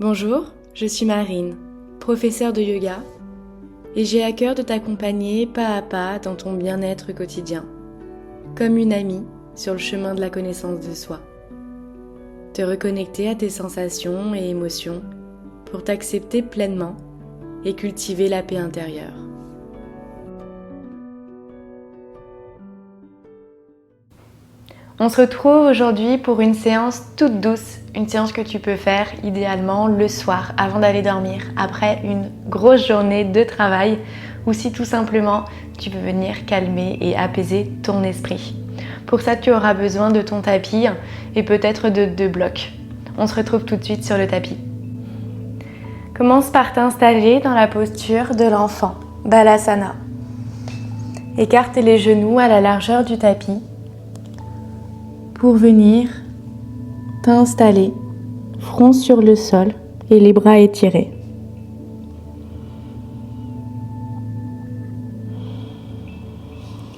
Bonjour, je suis Marine, professeure de yoga, et j'ai à cœur de t'accompagner pas à pas dans ton bien-être quotidien, comme une amie sur le chemin de la connaissance de soi. Te reconnecter à tes sensations et émotions pour t'accepter pleinement et cultiver la paix intérieure. On se retrouve aujourd'hui pour une séance toute douce, une séance que tu peux faire idéalement le soir avant d'aller dormir, après une grosse journée de travail, ou si tout simplement tu veux venir calmer et apaiser ton esprit. Pour ça, tu auras besoin de ton tapis et peut-être de 2 blocs. On se retrouve tout de suite sur le tapis. Commence par t'installer dans la posture de l'enfant, Balasana. Écarte les genoux à la largeur du tapis pour venir t'installer, front sur le sol et les bras étirés.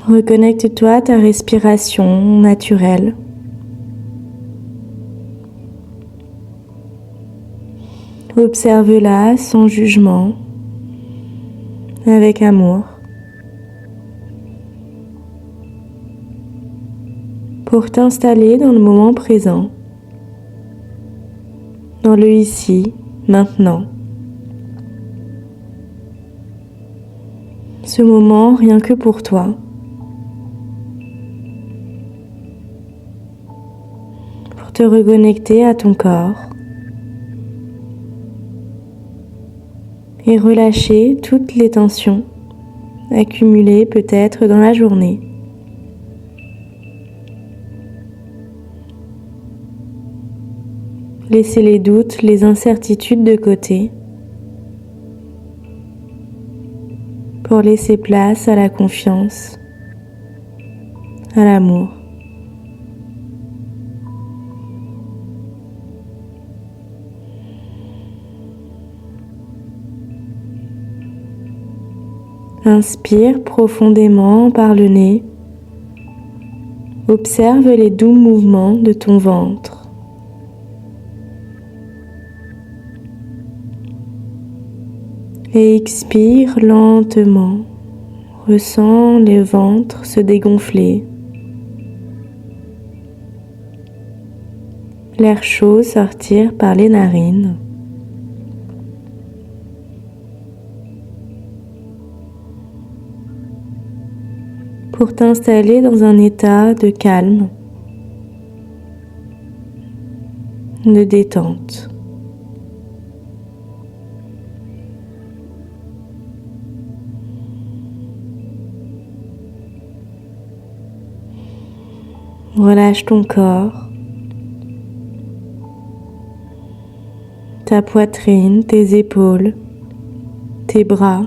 Reconnecte-toi à ta respiration naturelle. Observe-la sans jugement, avec amour. Pour t'installer dans le moment présent, dans le ici, maintenant. Ce moment rien que pour toi. Pour te reconnecter à ton corps et relâcher toutes les tensions accumulées peut-être dans la journée. Laissez les doutes, les incertitudes de côté pour laisser place à la confiance, à l'amour. Inspire profondément par le nez. Observe les doux mouvements de ton ventre. Et expire lentement. Ressens le ventre se dégonfler. L'air chaud sortir par les narines. Pour t'installer dans un état de calme, de détente. Relâche ton corps, ta poitrine, tes épaules, tes bras.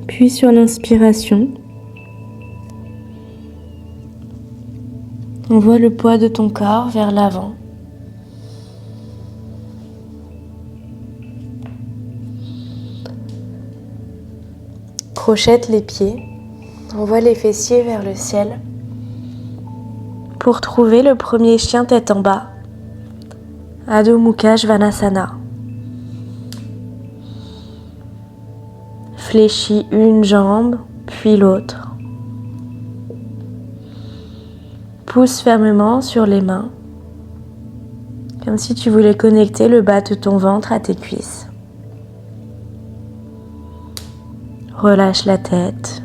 Puis sur l'inspiration, envoie le poids de ton corps vers l'avant. Crochette les pieds, envoie les fessiers vers le ciel pour trouver le premier chien tête en bas, Adho Mukha Svanasana. Fléchis une jambe, puis l'autre. Pousse fermement sur les mains, comme si tu voulais connecter le bas de ton ventre à tes cuisses. Relâche la tête.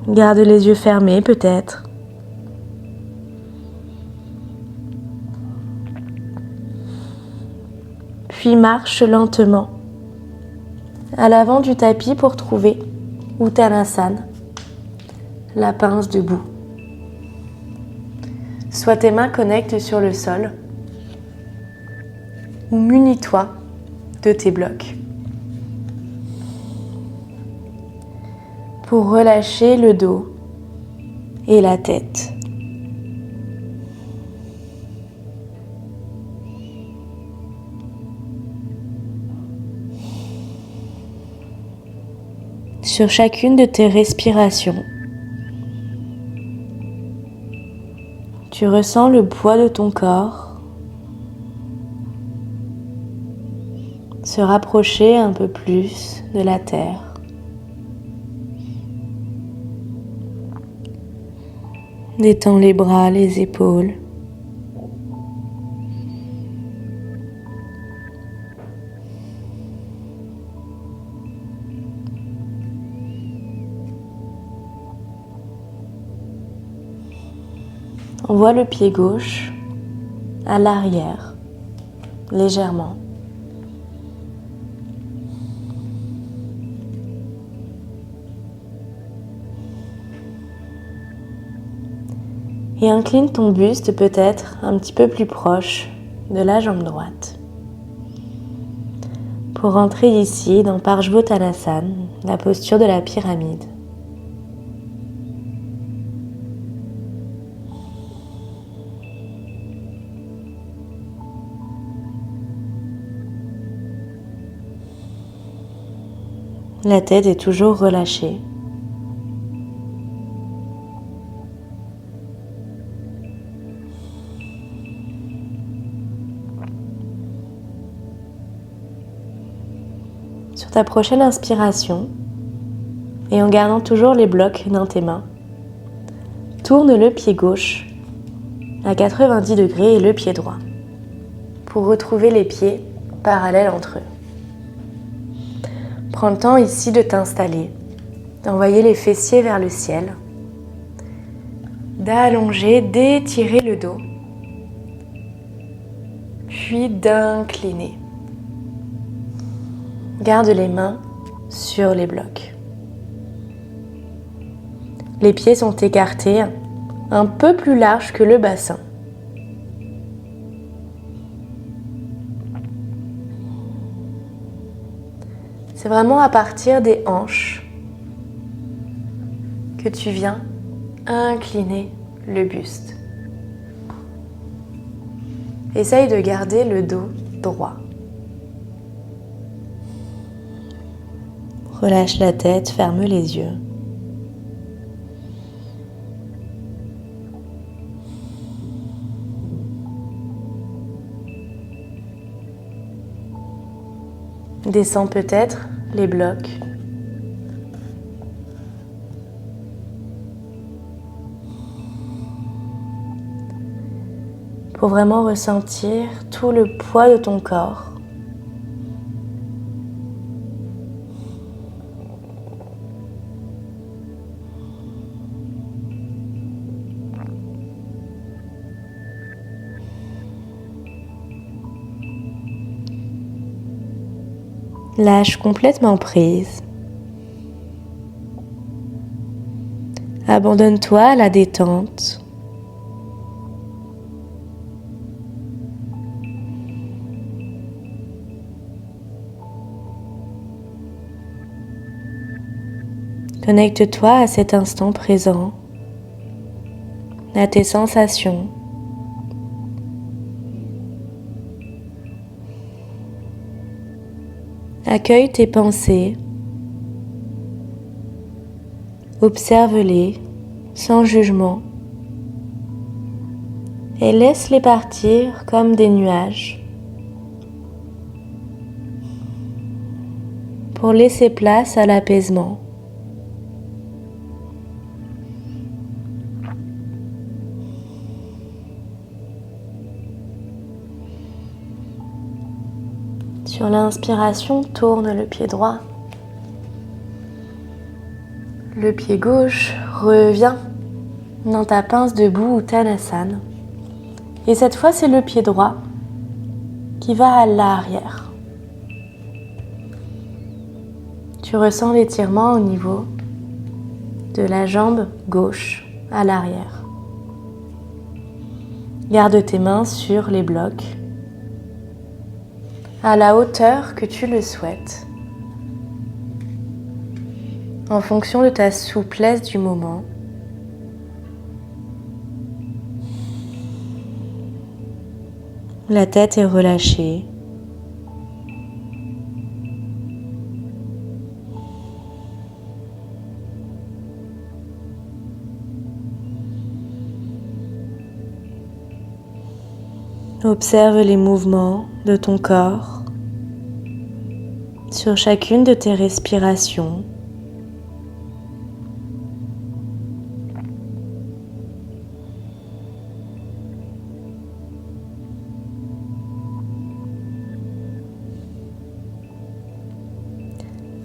Garde les yeux fermés peut-être. Puis marche lentement à l'avant du tapis pour trouver Uttanasana, la pince debout. Soit tes mains connectent sur le sol ou munis-toi de tes blocs. Pour relâcher le dos et la tête. sur chacune de tes respirations. Tu ressens le poids de ton corps se rapprocher un peu plus de la terre. Détends les bras, les épaules. Envoie le pied gauche à l'arrière, légèrement. Et incline ton buste peut-être un petit peu plus proche de la jambe droite. Pour entrer ici dans Parshvottanasana, la posture de la pyramide. La tête est toujours relâchée. Sur ta prochaine inspiration, et en gardant toujours les blocs dans tes mains, tourne le pied gauche à 90 degrés et le pied droit pour retrouver les pieds parallèles entre eux. Prends le temps ici de t'installer, d'envoyer les fessiers vers le ciel, d'allonger, d'étirer le dos, puis d'incliner. Garde les mains sur les blocs. Les pieds sont écartés un peu plus larges que le bassin. C'est vraiment à partir des hanches que tu viens incliner le buste. Essaye de garder le dos droit. Relâche la tête, ferme les yeux. Descends peut-être les blocs. Pour vraiment ressentir tout le poids de ton corps. Lâche complètement prise. Abandonne-toi à la détente. Connecte-toi à cet instant présent, à tes sensations. Accueille tes pensées, observe-les sans jugement et laisse-les partir comme des nuages pour laisser place à l'apaisement. Sur l'inspiration, tourne le pied droit. Le pied gauche revient dans ta pince debout Uttanasana. Et cette fois, c'est le pied droit qui va à l'arrière. Tu ressens l'étirement au niveau de la jambe gauche à l'arrière. Garde tes mains sur les blocs à la hauteur que tu le souhaites, en fonction de ta souplesse du moment. La tête est relâchée. Observe les mouvements de ton corps sur chacune de tes respirations.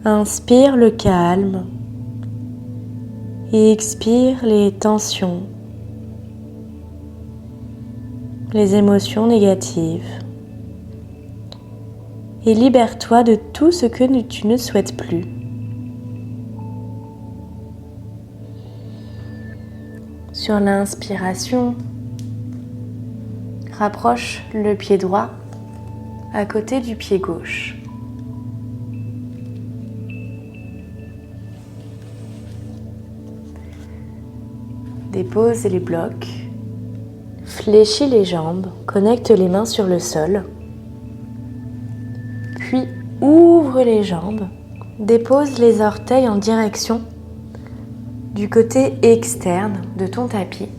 Inspire le calme et expire les tensions, les émotions négatives. Et libère-toi de tout ce que tu ne souhaites plus. Sur l'inspiration, rapproche le pied droit à côté du pied gauche. Dépose les blocs, fléchis les jambes, connecte les mains sur le sol, puis ouvre les jambes, dépose les orteils en direction du côté externe de ton tapis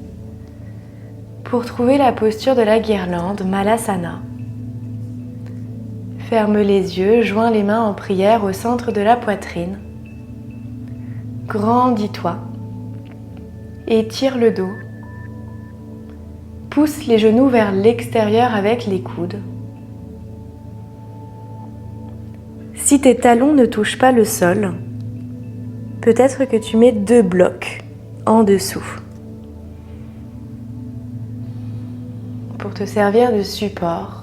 pour trouver la posture de la guirlande Malasana. Ferme les yeux, joins les mains en prière au centre de la poitrine. Grandis-toi. Étire le dos. Pousse les genoux vers l'extérieur avec les coudes. Si tes talons ne touchent pas le sol, peut-être que tu mets 2 blocs en dessous pour te servir de support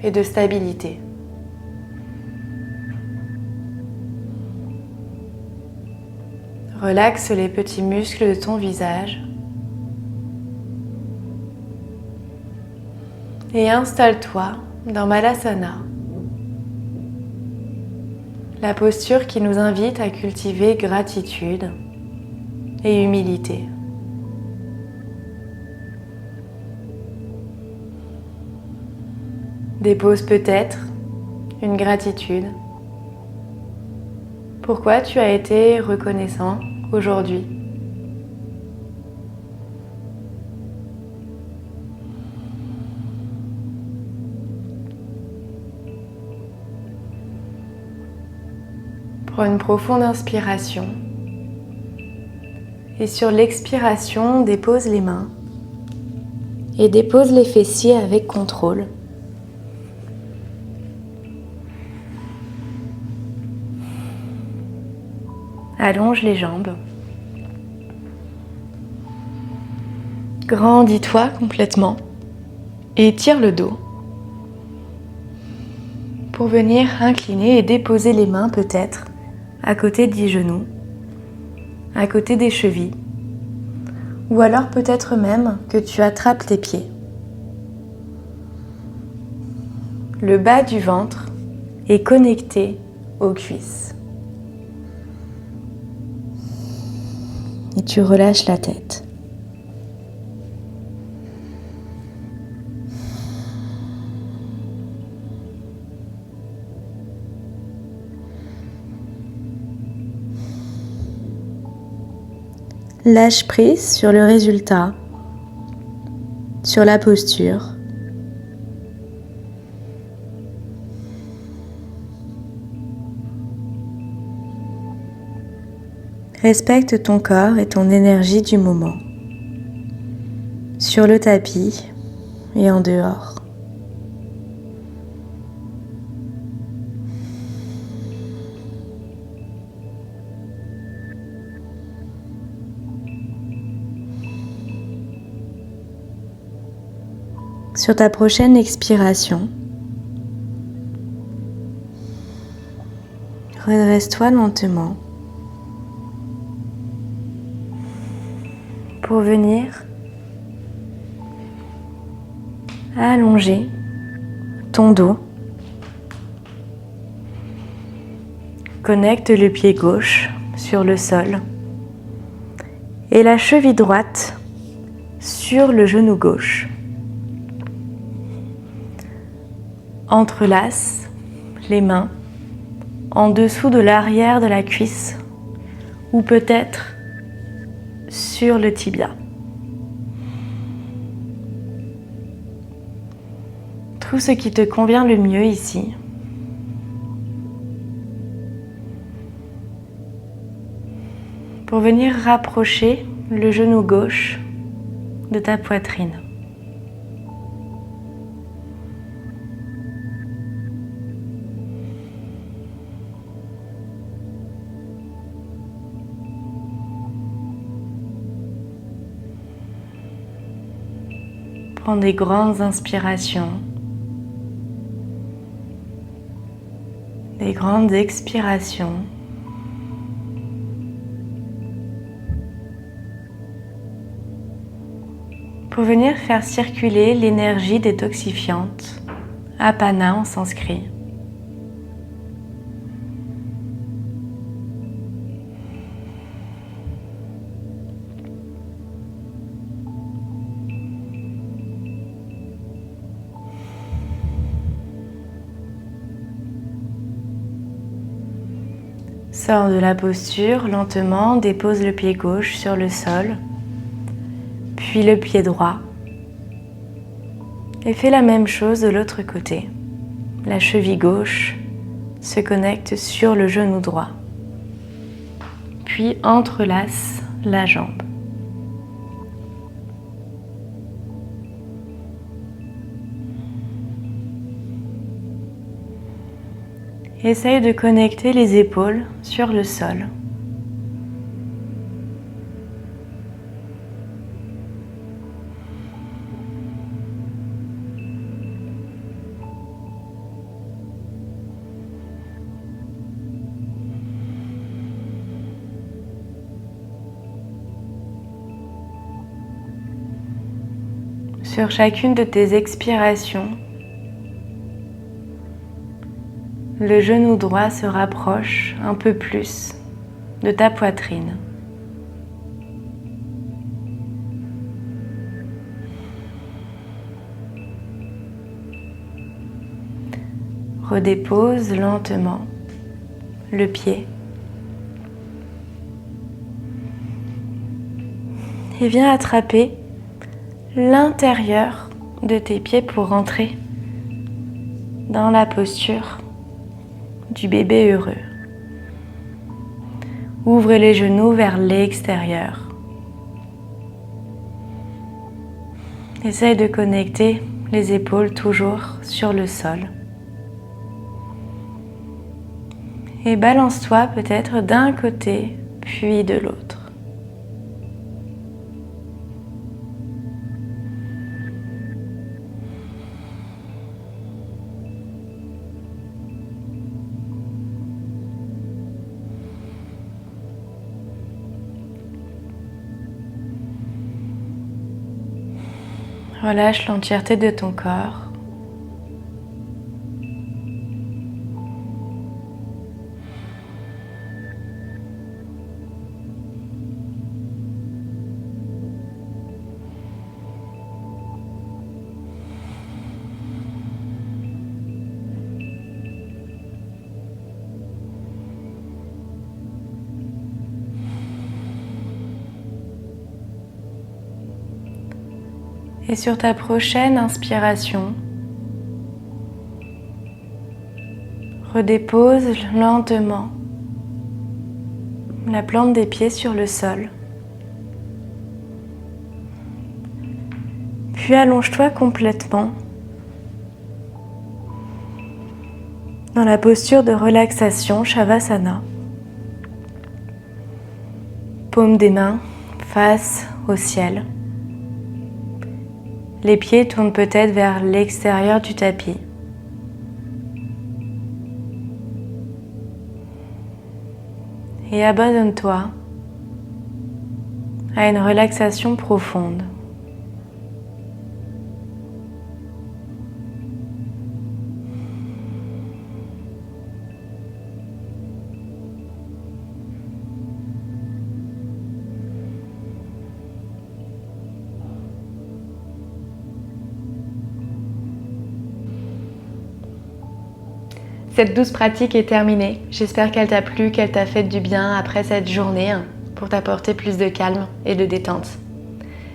et de stabilité. Relaxe les petits muscles de ton visage et installe-toi dans Malasana, la posture qui nous invite à cultiver gratitude et humilité. Dépose peut-être une gratitude. Pourquoi tu as été reconnaissant aujourd'hui? Prends une profonde inspiration et sur l'expiration, dépose les mains et dépose les fessiers avec contrôle. Allonge les jambes. Grandis-toi complètement et étire le dos pour venir incliner et déposer les mains peut-être à côté des genoux, à côté des chevilles, ou alors peut-être même que tu attrapes tes pieds. Le bas du ventre est connecté aux cuisses. Et tu relâches la tête. Lâche prise sur le résultat, sur la posture. Respecte ton corps et ton énergie du moment, sur le tapis et en dehors. Sur ta prochaine expiration, redresse-toi lentement pour venir allonger ton dos. Connecte le pied gauche sur le sol et la cheville droite sur le genou gauche. Entrelace les mains en dessous de l'arrière de la cuisse ou peut-être sur le tibia. Trouve ce qui te convient le mieux ici. Pour venir rapprocher le genou gauche de ta poitrine. Prends des grandes inspirations, des grandes expirations. Pour venir faire circuler l'énergie détoxifiante, apana en sanskrit. Sors de la posture lentement, dépose le pied gauche sur le sol, puis le pied droit. Et fais la même chose de l'autre côté. La cheville gauche se connecte sur le genou droit, puis entrelace la jambe. Essaye de connecter les épaules sur le sol. Sur chacune de tes expirations, le genou droit se rapproche un peu plus de ta poitrine. Redépose lentement le pied et viens attraper l'intérieur de tes pieds pour rentrer dans la posture du bébé heureux. Ouvre les genoux vers l'extérieur. Essaye de connecter les épaules toujours sur le sol. Et balance-toi peut-être d'un côté puis de l'autre. Relâche l'entièreté de ton corps. Et sur ta prochaine inspiration, redépose lentement la plante des pieds sur le sol. Puis allonge-toi complètement dans la posture de relaxation Shavasana. Paume des mains face au ciel. Les pieds tournent peut-être vers l'extérieur du tapis. Et abandonne-toi à une relaxation profonde. Cette douce pratique est terminée. J'espère qu'elle t'a plu, qu'elle t'a fait du bien après cette journée pour t'apporter plus de calme et de détente.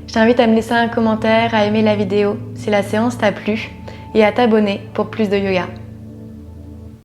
Je t'invite à me laisser un commentaire, à aimer la vidéo si la séance t'a plu et à t'abonner pour plus de yoga.